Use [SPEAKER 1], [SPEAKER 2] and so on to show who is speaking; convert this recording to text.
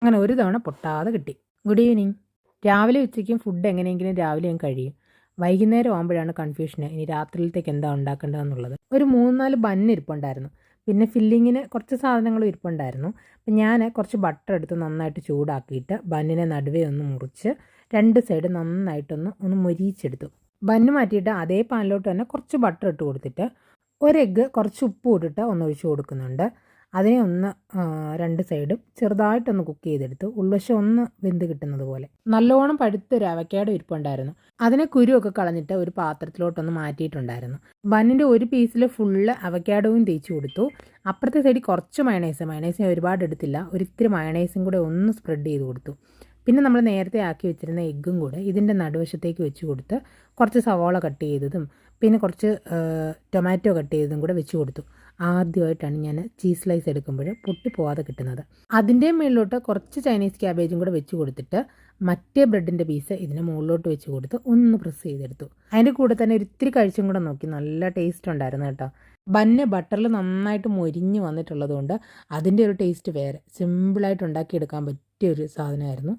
[SPEAKER 1] അങ്ങനെ ഒരു തവണ പൊട്ടാതെ കിട്ടി. Good evening. രാവിലെ ഉച്ചയ്ക്കും ഫുഡ് എങ്ങനെയെങ്കിലും രാവിലെ ഞാൻ കഴിയും. വൈകുന്നേരം ആകുമ്പോഴാണ് കൺഫ്യൂഷന് ഇനി രാത്രിയിലത്തേക്ക് എന്താ ഉണ്ടാക്കേണ്ടതെന്നുള്ളത്. ഒരു 3-4 ബന്ന് ഇരിപ്പുണ്ടായിരുന്നു. പിന്നെ ഫില്ലിങ്ങിന് കുറച്ച് സാധനങ്ങളും ഇരിപ്പുണ്ടായിരുന്നു. അപ്പം ഞാൻ കുറച്ച് ബട്ടർ എടുത്ത് നന്നായിട്ട് ചൂടാക്കിയിട്ട് ബന്നിനെ നടുവേ ഒന്ന് മുറിച്ച് 2 സൈഡ് നന്നായിട്ടൊന്ന് മൊരിയിച്ചെടുത്തു. ബന്ന് മാറ്റിയിട്ട് അതേ പാനിലോട്ട് തന്നെ കുറച്ച് ബട്ടർ ഇട്ട് കൊടുത്തിട്ട് ഒരു എഗ്ഗ് കുറച്ച് ഉപ്പ് ഇട്ടിട്ട് ഒന്ന് ഒഴിച്ച് കൊടുക്കുന്നുണ്ട്. അതിനെ ഒന്ന് 2 സൈഡും ചെറുതായിട്ടൊന്ന് കുക്ക് ചെയ്തെടുത്തു. ഉൾവശം ഒന്ന് വെന്ത് കിട്ടുന്നത് പോലെ. നല്ലോണം പഴുത്തൊരു അവക്കാഡോ ഇരിപ്പുണ്ടായിരുന്നു. അതിനെ കുരുവൊക്കെ കളഞ്ഞിട്ട് ഒരു പാത്രത്തിലോട്ടൊന്ന് മാറ്റിയിട്ടുണ്ടായിരുന്നു. ബന്നിൻ്റെ ഒരു പീസിൽ ഫുള്ള് അവക്കാഡോയും തേച്ച് കൊടുത്തു. അപ്പുറത്തെ സൈഡിൽ കുറച്ച് മയണൈസ് ഞാൻ ഒരുപാട് എടുത്തില്ല. ഒരിത്തിരി മയണൈസും കൂടെ ഒന്ന് സ്പ്രെഡ് ചെയ്ത് കൊടുത്തു. പിന്നെ നമ്മൾ നേരത്തെ ആക്കി വെച്ചിരുന്ന എഗ്ഗും കൂടെ ഇതിൻ്റെ നടുവശത്തേക്ക് വെച്ച് കൊടുത്ത് കുറച്ച് സവാള കട്ട് ചെയ്തതും പിന്നെ കുറച്ച് ടൊമാറ്റോ കട്ട് ചെയ്തതും കൂടെ വെച്ച് കൊടുത്തു. ആദ്യമായിട്ടാണ് ഞാൻ ചീസ് സ്ലൈസ് എടുക്കുമ്പോൾ പൊട്ടിപ്പോവാതെ കിട്ടുന്നത്. അതിൻ്റെ മുകളിലോട്ട് കുറച്ച് ചൈനീസ് ക്യാബേജും കൂടെ വെച്ച് കൊടുത്തിട്ട് മറ്റേ ബ്രെഡിൻ്റെ പീസ് ഇതിന് മുകളിലോട്ട് വെച്ച് കൊടുത്ത് ഒന്ന് പ്രസ് ചെയ്തെടുത്തു. അതിൻ്റെ കൂടെ തന്നെ ഒരിത്തിരി കഴിച്ചും കൂടെ നോക്കി. നല്ല ടേസ്റ്റ് ഉണ്ടായിരുന്നു കേട്ടോ. ബന്ന് ബട്ടറിൽ നന്നായിട്ട് മൊരിഞ്ഞ് വന്നിട്ടുള്ളത് കൊണ്ട് അതിൻ്റെ ഒരു ടേസ്റ്റ് വേറെ. സിമ്പിളായിട്ട് ഉണ്ടാക്കിയെടുക്കാൻ പറ്റിയൊരു സാധനമായിരുന്നു.